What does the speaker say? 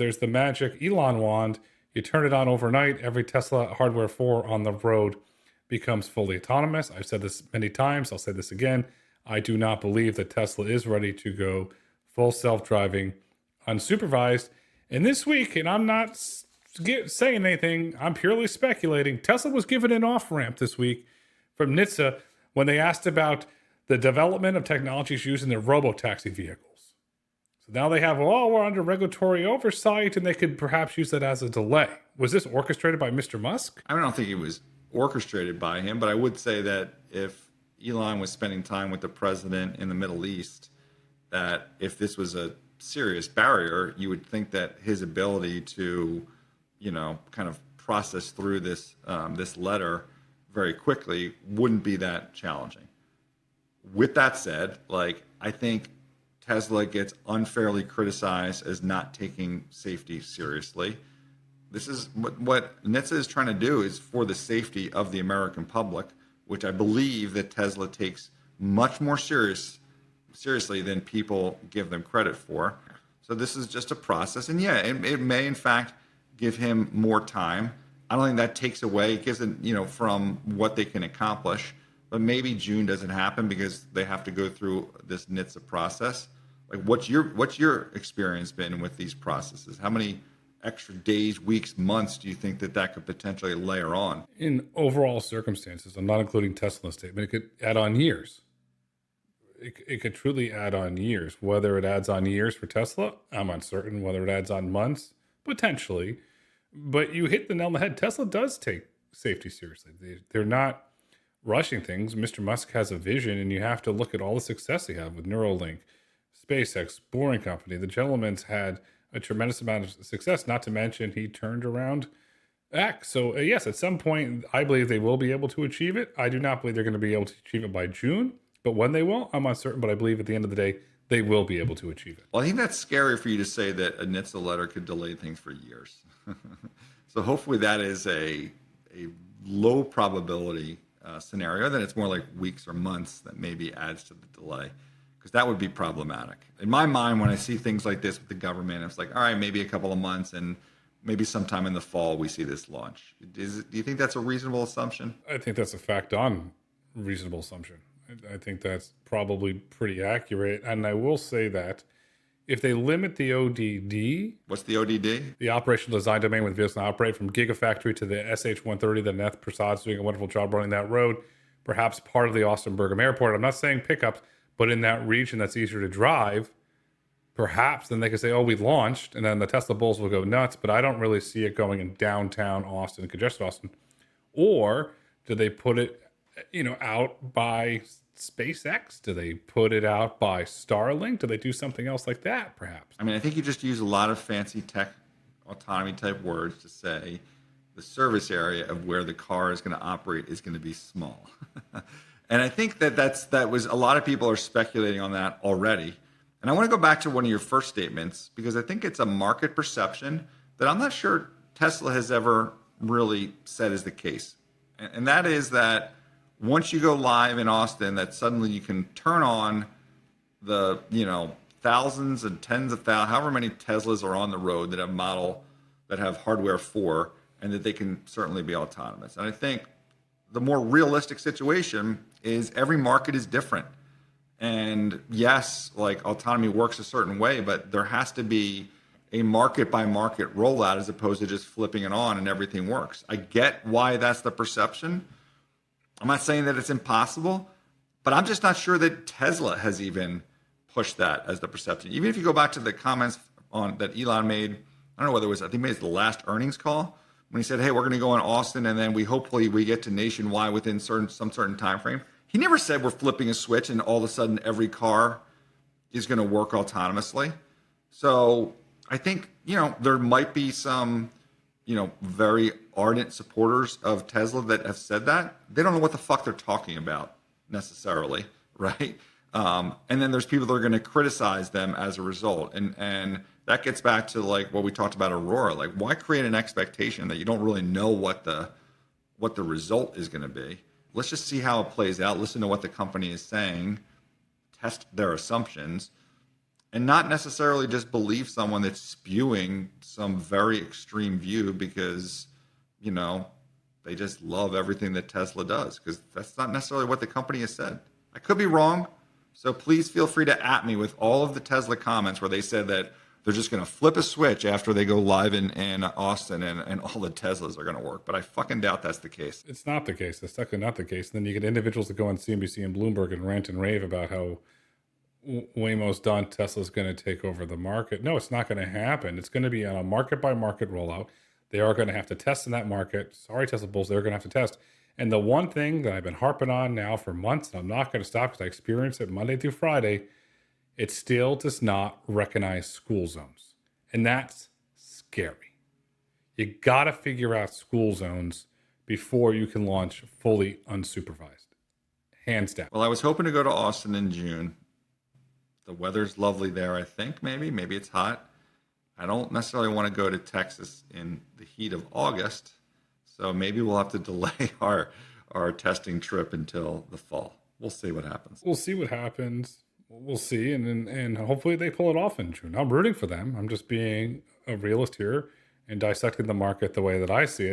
There's the magic Elon wand. You turn it on overnight, every Tesla hardware 4 on the road becomes fully autonomous. I've said this many times. I'll say this again. I do not believe that Tesla is ready to go full self-driving, unsupervised. And this week, and I'm not saying anything, I'm purely speculating, Tesla was given an off-ramp this week from NHTSA when they asked about the development of technologies used in their Robotaxi vehicles. So now they have, we're under regulatory oversight, and they could perhaps use that as a delay. Was this orchestrated by Mr. Musk? I don't think it was orchestrated by him, but I would say that if Elon was spending time with the president in the Middle East, that if this was a serious barrier, you would think that his ability to, kind of process through this this letter very quickly wouldn't be that challenging. With that said, I think Tesla gets unfairly criticized as not taking safety seriously. This is what NHTSA is trying to do, is for the safety of the American public, which I believe that Tesla takes much more seriously than people give them credit for. So this is just a process. And yeah, it may in fact give him more time. I don't think that takes away, it gives it, from what they can accomplish. But maybe June doesn't happen because they have to go through this NHTSA process. What's your experience been with these processes? How many extra days, weeks, months do you think that could potentially layer on? In overall circumstances, I'm not including Tesla's statement, it could add on years. It could truly add on years. Whether it adds on years for Tesla, I'm uncertain. Whether it adds on months, potentially. But you hit the nail on the head. Tesla does take safety seriously. They're not rushing things. Mr. Musk has a vision, and you have to look at all the success he had with Neuralink, SpaceX, Boring Company. The gentleman's had a tremendous amount of success, not to mention he turned around X. So yes, at some point, I believe they will be able to achieve it. I do not believe they're going to be able to achieve it by June, but when they will, I'm uncertain, but I believe at the end of the day, they will be able to achieve it. Well, I think that's scary for you to say that a NHTSA letter could delay things for years. So hopefully that is a low probability scenario, then it's more like weeks or months that maybe adds to the delay, because that would be problematic. In my mind, when I see things like this with the government, it's like, all right, maybe a couple of months and maybe sometime in the fall we see this launch. Do you think that's a reasonable assumption? I think that's a fact on reasonable assumption. I think that's probably pretty accurate. And I will say that if they limit the ODD... What's the ODD? The operational design domain with vehicles to operate from Gigafactory to the SH-130 that Neth Prasad's doing a wonderful job running that road, perhaps part of the Austin Bergam Airport. I'm not saying pickups, but in that region that's easier to drive, perhaps then they could say, we launched, and then the Tesla bulls will go nuts, but I don't really see it going in downtown Austin, congested Austin. Or do they put it, out by SpaceX? Do they put it out by Starlink? Do they do something else like that, perhaps? I think you just use a lot of fancy tech autonomy type words to say the service area of where the car is going to operate is going to be small. And I think that was a lot of people are speculating on that already. And I want to go back to one of your first statements, because I think it's a market perception that I'm not sure Tesla has ever really said is the case. And that is that once you go live in Austin, that suddenly you can turn on the, thousands and tens of thousands, however many Teslas are on the road that have hardware 4, and that they can certainly be autonomous. And I think the more realistic situation is every market is different. And yes, autonomy works a certain way, but there has to be a market by market rollout as opposed to just flipping it on and everything works. I get why that's the perception. I'm not saying that it's impossible, but I'm just not sure that Tesla has even pushed that as the perception. Even if you go back to the comments that Elon made, I don't know whether it was, I think maybe it's the last earnings call, when he said, hey, we're going to go in Austin and then we get to nationwide within some certain time frame. He never said we're flipping a switch and all of a sudden every car is going to work autonomously. So I think, there might be some, very ardent supporters of Tesla that have said that. They don't know what the fuck they're talking about necessarily, right? And then there's people that are going to criticize them as a result. And that gets back to what we talked about Aurora. Why create an expectation that you don't really know what the result is going to be? Let's just see how it plays out. Listen to what the company is saying, test their assumptions, and not necessarily just believe someone that's spewing some very extreme view because, you know, they just love everything that Tesla does, because that's not necessarily what the company has said. I could be wrong. So please feel free to at me with all of the Tesla comments where they said that they're just going to flip a switch after they go live in Austin, and all the Teslas are going to work. But I fucking doubt that's the case. It's not the case. It's definitely not the case. And then you get individuals that go on CNBC and Bloomberg and rant and rave about how Waymo's done, Tesla's going to take over the market. No, it's not going to happen. It's going to be on a market by market rollout. They are going to have to test in that market. Sorry, Tesla bulls, they're going to have to test. And the one thing that I've been harping on now for months, and I'm not going to stop because I experience it Monday through Friday, it still does not recognize school zones. And that's scary. You got to figure out school zones before you can launch fully unsupervised. Hands down. Well, I was hoping to go to Austin in June. The weather's lovely there, I think, maybe. Maybe it's hot. I don't necessarily want to go to Texas in the heat of August. So maybe we'll have to delay our testing trip until the fall. We'll see what happens. We'll see what happens. We'll see. And hopefully they pull it off in June. I'm rooting for them. I'm just being a realist here and dissecting the market the way that I see it.